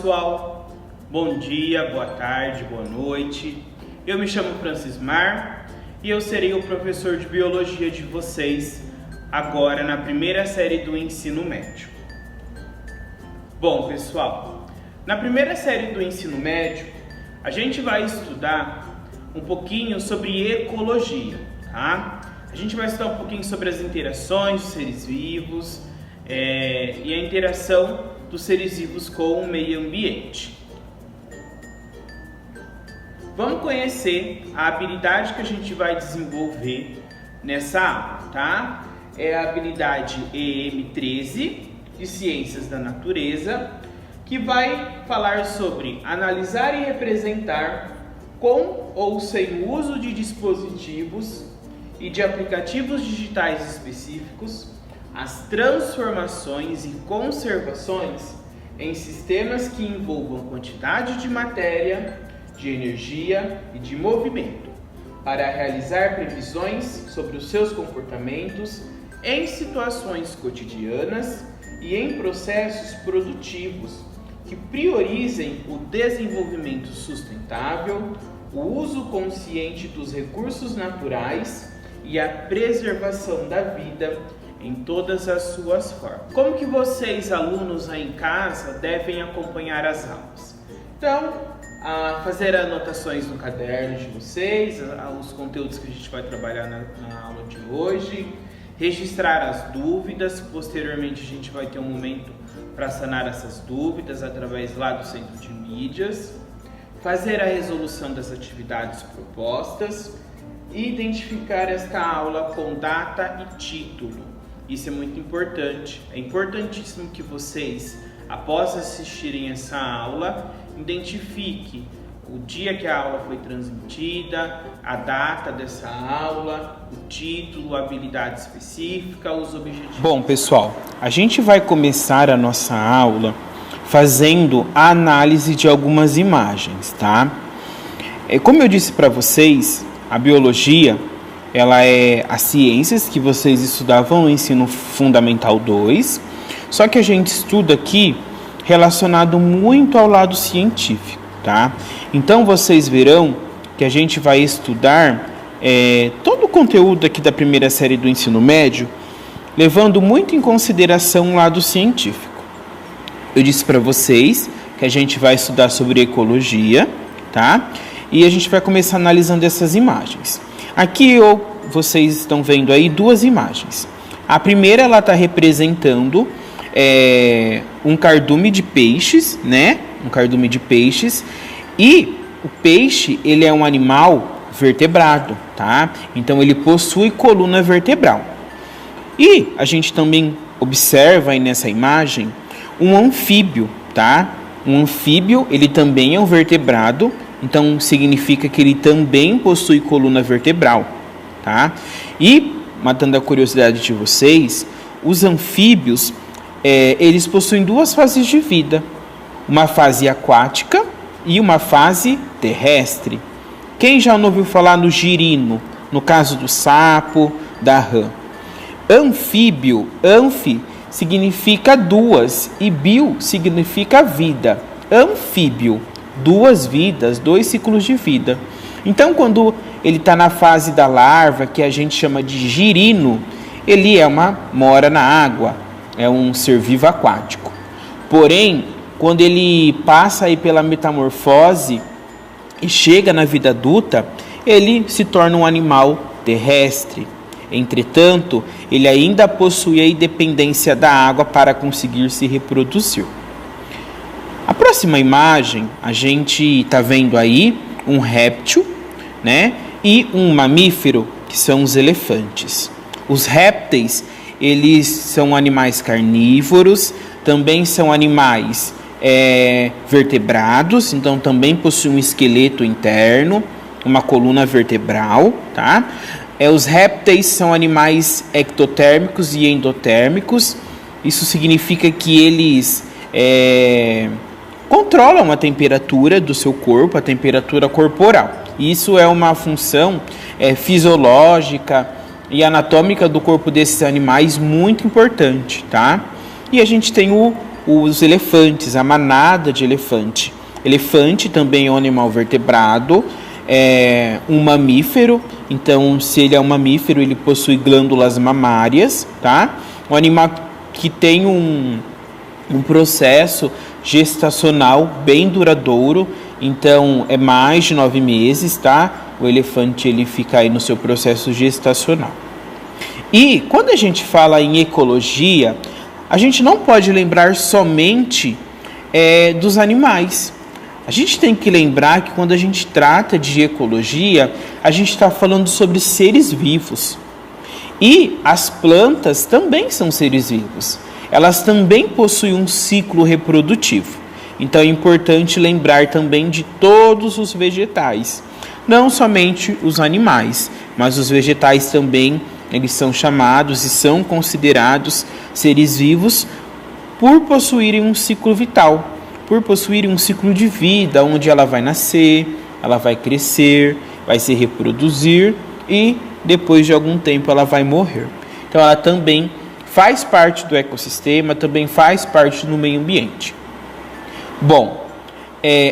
pessoal, bom dia, boa tarde, boa noite. Eu me chamo Francismar e eu serei o professor de biologia de vocês agora na primeira série do ensino médio. Bom, pessoal, na primeira série do ensino médio a gente vai estudar um pouquinho sobre ecologia, tá? A gente vai estudar um pouquinho sobre as interações dos seres vivos e a interação dos seres vivos com o meio ambiente. Vamos conhecer a habilidade que a gente vai desenvolver nessa aula, tá? É a habilidade EM13 de Ciências da Natureza, que vai falar sobre analisar e representar com ou sem o uso de dispositivos e de aplicativos digitais específicos as transformações e conservações em sistemas que envolvam quantidade de matéria, de energia e de movimento, para realizar previsões sobre os seus comportamentos em situações cotidianas e em processos produtivos que priorizem o desenvolvimento sustentável, o uso consciente dos recursos naturais e a preservação da vida em todas as suas formas. Como que vocês, alunos aí em casa, devem acompanhar as aulas? Então, fazer anotações no caderno de vocês, os conteúdos que a gente vai trabalhar na aula de hoje, registrar as dúvidas. Posteriormente a gente vai ter um momento para sanar essas dúvidas através lá do centro de mídias, fazer a resolução das atividades propostas e identificar esta aula com data e título. Isso é muito importante. É importantíssimo que vocês, após assistirem essa aula, identifique o dia que a aula foi transmitida, a data dessa aula, o título, a habilidade específica, os objetivos. Bom, pessoal, a gente vai começar a nossa aula fazendo a análise de algumas imagens, tá? Como eu disse para vocês, a biologia, ela é as ciências que vocês estudavam no ensino fundamental 2, só que a gente estuda aqui relacionado muito ao lado científico, tá? Então vocês verão que a gente vai estudar todo o conteúdo aqui da primeira série do ensino médio, levando muito em consideração o lado científico. Eu disse para vocês que a gente vai estudar sobre ecologia, tá? E a gente vai começar analisando essas imagens. Aqui vocês estão vendo aí duas imagens. A primeira, ela está representando um cardume de peixes, né? Um cardume de peixes. E o peixe, ele é um animal vertebrado, tá? Então ele possui coluna vertebral. E a gente também observa aí nessa imagem um anfíbio, tá? Um anfíbio, ele também é um vertebrado, então significa que ele também possui coluna vertebral, tá? E, matando a curiosidade de vocês, os anfíbios, eles possuem duas fases de vida, uma fase aquática e uma fase terrestre. Quem já não ouviu falar no girino, no caso do sapo, da rã? Anfíbio, anfi, significa duas e bio significa vida. Anfíbio, duas vidas, dois ciclos de vida. Então, quando ele está na fase da larva, que a gente chama de girino, ele mora na água, é um ser vivo aquático. Porém, quando ele passa aí pela metamorfose e chega na vida adulta, ele se torna um animal terrestre. Entretanto, ele ainda possui a independência da água para conseguir se reproduzir. A próxima imagem, a gente está vendo aí um réptil, né? E um mamífero, que são os elefantes. Os répteis, eles são animais carnívoros, também são animais vertebrados, então também possuem um esqueleto interno, uma coluna vertebral, tá? Os répteis são animais ectotérmicos e endotérmicos. Isso significa que eles controlam a temperatura do seu corpo, a temperatura corporal. Isso é uma função fisiológica e anatômica do corpo desses animais muito importante, tá? E a gente tem o os elefantes, a manada de elefante. Elefante também é um animal vertebrado, é um mamífero, então se ele é um mamífero, ele possui glândulas mamárias, tá? Um animal que tem um processo gestacional bem duradouro, então é mais de 9 meses, tá? O elefante ele fica aí no seu processo gestacional. E quando a gente fala em ecologia, a gente não pode lembrar somente dos animais. A gente tem que lembrar que quando a gente trata de ecologia, a gente está falando sobre seres vivos. E as plantas também são seres vivos. Elas também possuem um ciclo reprodutivo. Então é importante lembrar também de todos os vegetais. Não somente os animais, mas os vegetais também, eles são chamados e são considerados seres vivos por possuírem um ciclo vital, por possuírem um ciclo de vida, onde ela vai nascer, ela vai crescer, vai se reproduzir e depois de algum tempo ela vai morrer. Então ela também faz parte do ecossistema, também faz parte do meio ambiente. Bom,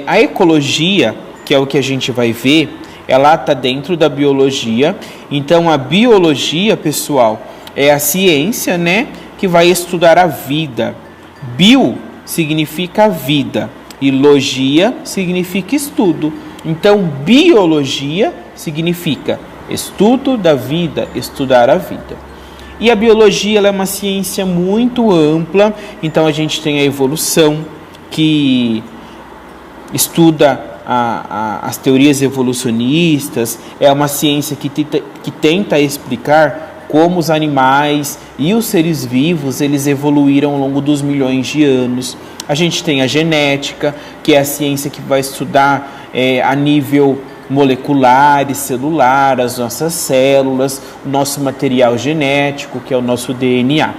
a ecologia, que é o que a gente vai ver, ela está dentro da biologia. Então a biologia, pessoal, é a ciência, né, que vai estudar a vida. Bio significa vida e logia significa estudo. Então biologia significa estudo da vida, estudar a vida. E a biologia ela é uma ciência muito ampla, então a gente tem a evolução, que estuda as teorias evolucionistas, é uma ciência que tenta explicar como os animais e os seres vivos eles evoluíram ao longo dos milhões de anos. A gente tem a genética, que é a ciência que vai estudar a nível molecular e celular, as nossas células, o nosso material genético, que é o nosso DNA.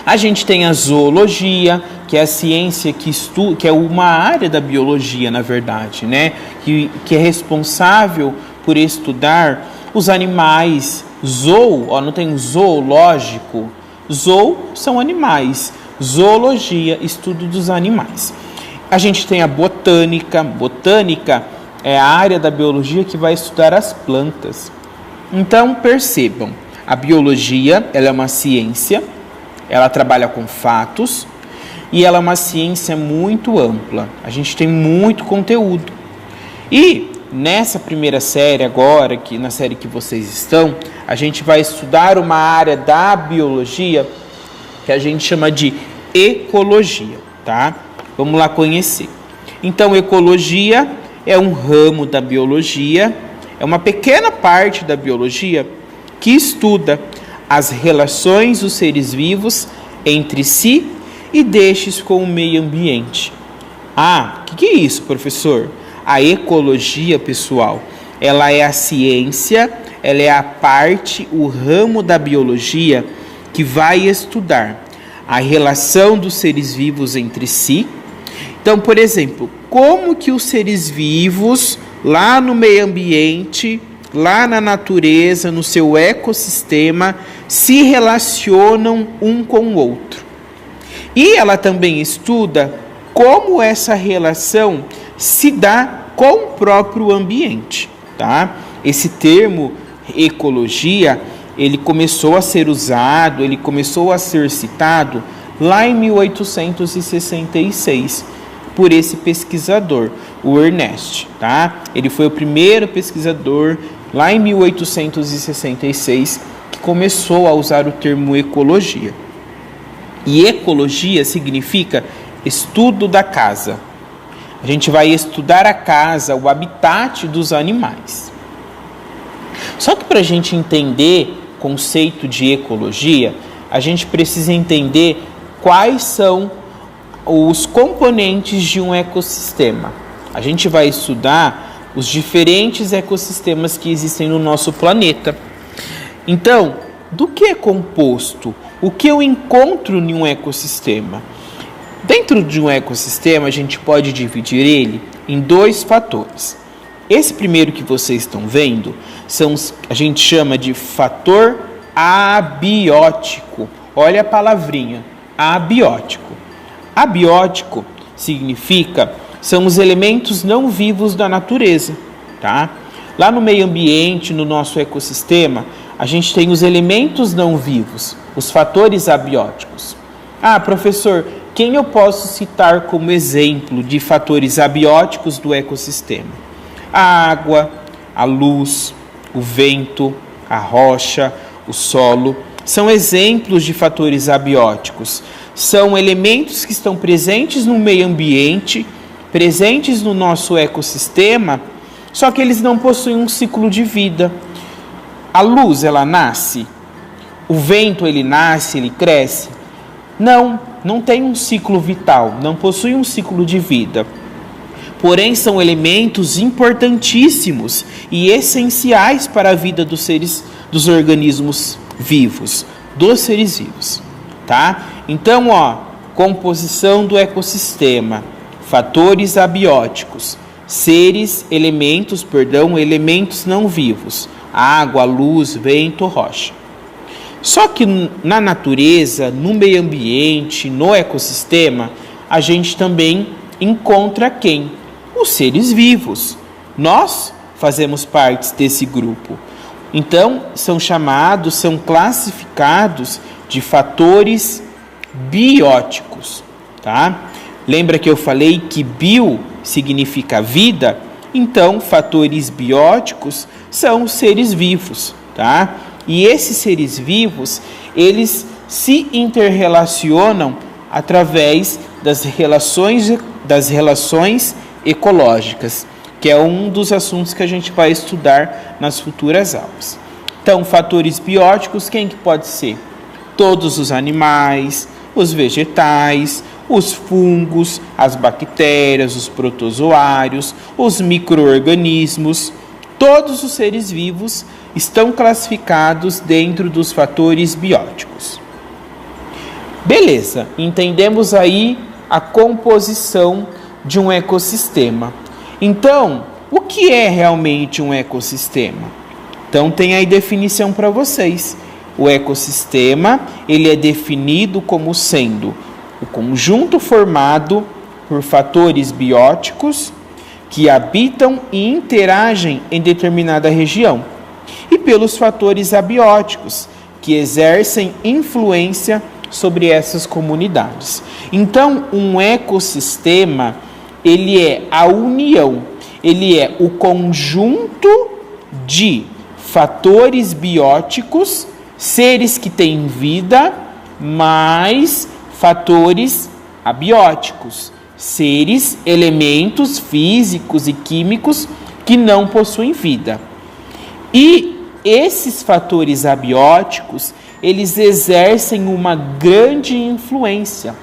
A gente tem a zoologia, que é a ciência que estuda, que é uma área da biologia, na verdade, né? Que é responsável por estudar os animais. Não tem zoológico. Zoo são animais. Zoologia, estudo dos animais. A gente tem a botânica. Botânica é a área da biologia que vai estudar as plantas. Então, percebam, a biologia ela é uma ciência, ela trabalha com fatos e ela é uma ciência muito ampla. A gente tem muito conteúdo. E nessa primeira série agora, na série que vocês estão, a gente vai estudar uma área da biologia que a gente chama de ecologia, tá? Vamos lá conhecer. Então, ecologia é um ramo da biologia, é uma pequena parte da biologia que estuda as relações dos seres vivos entre si e destes com o meio ambiente. O que é isso, professor? A ecologia, pessoal, ela é a ciência, ela é a parte, o ramo da biologia que vai estudar a relação dos seres vivos entre si. Então, por exemplo, como que os seres vivos lá no meio ambiente, lá na natureza, no seu ecossistema, se relacionam um com o outro. E ela também estuda como essa relação se dá com o próprio ambiente, tá? Esse termo ecologia, ele começou a ser usado, ele começou a ser citado lá em 1866 por esse pesquisador, o Ernest, tá? Ele foi o primeiro pesquisador lá em 1866 que começou a usar o termo ecologia. E ecologia significa estudo da casa. A gente vai estudar a casa, o habitat dos animais. Só que para a gente entender o conceito de ecologia, a gente precisa entender quais são os componentes de um ecossistema. A gente vai estudar os diferentes ecossistemas que existem no nosso planeta. Então, do que é composto? O que eu encontro em um ecossistema? Dentro de um ecossistema, a gente pode dividir ele em 2 fatores. Esse primeiro que vocês estão vendo, a gente chama de fator abiótico. Olha a palavrinha, abiótico. Abiótico significa, são os elementos não vivos da natureza, tá? Lá no meio ambiente, no nosso ecossistema, a gente tem os elementos não vivos, os fatores abióticos. Ah, professor, quem eu posso citar como exemplo de fatores abióticos do ecossistema? A água, a luz, o vento, a rocha, o solo, são exemplos de fatores abióticos. São elementos que estão presentes no meio ambiente, presentes no nosso ecossistema, só que eles não possuem um ciclo de vida. A luz, ela nasce? O vento, ele nasce, ele cresce? Não tem um ciclo vital, não possui um ciclo de vida. Porém, são elementos importantíssimos e essenciais para a vida dos organismos vivos, dos seres vivos, tá? Então, composição do ecossistema, fatores abióticos, elementos não vivos, água, luz, vento, rocha. Só que na natureza, no meio ambiente, no ecossistema, a gente também encontra quem? Os seres vivos. Nós fazemos parte desse grupo. Então, são classificados de fatores bióticos, tá? Lembra que eu falei que bio significa vida? Então, fatores bióticos são os seres vivos, tá? E esses seres vivos, eles se interrelacionam através das relações ecológicas, que é um dos assuntos que a gente vai estudar nas futuras aulas. Então, fatores bióticos, quem que pode ser? Todos os animais, os vegetais, os fungos, as bactérias, os protozoários, os micro-organismos, todos os seres vivos estão classificados dentro dos fatores bióticos. Beleza, entendemos aí a composição de um ecossistema. Então, o que é realmente um ecossistema? Então, tem aí definição para vocês. O ecossistema, ele é definido como sendo o conjunto formado por fatores bióticos que habitam e interagem em determinada região, e pelos fatores abióticos, que exercem influência sobre essas comunidades. Então, um ecossistema, ele é a união, ele é o conjunto de fatores bióticos, seres que têm vida, mais fatores abióticos, elementos físicos e químicos que não possuem vida. E esses fatores abióticos, eles exercem uma grande influência.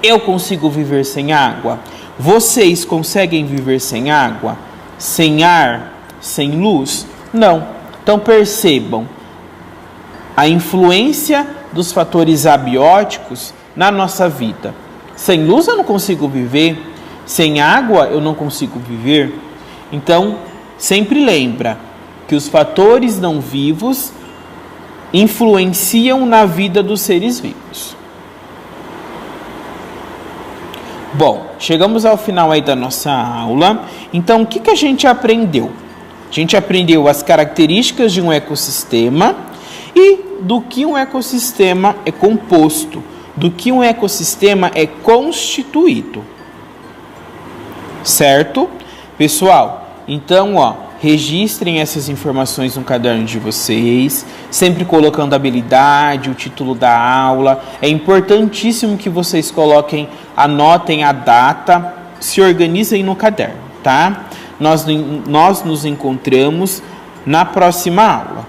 Eu consigo viver sem água? Vocês conseguem viver sem água? Sem ar? Sem luz? Não. Então percebam a influência dos fatores abióticos na nossa vida. Sem luz eu não consigo viver, sem água eu não consigo viver. Então, sempre lembra que os fatores não vivos influenciam na vida dos seres vivos. Bom, chegamos ao final aí da nossa aula. Então, o que a gente aprendeu? A gente aprendeu as características de um ecossistema e do que um ecossistema é composto, do que um ecossistema é constituído. Certo? Pessoal, então, registrem essas informações no caderno de vocês, sempre colocando a habilidade, o título da aula. É importantíssimo que vocês anotem a data, se organizem no caderno, tá? Nós nos encontramos na próxima aula.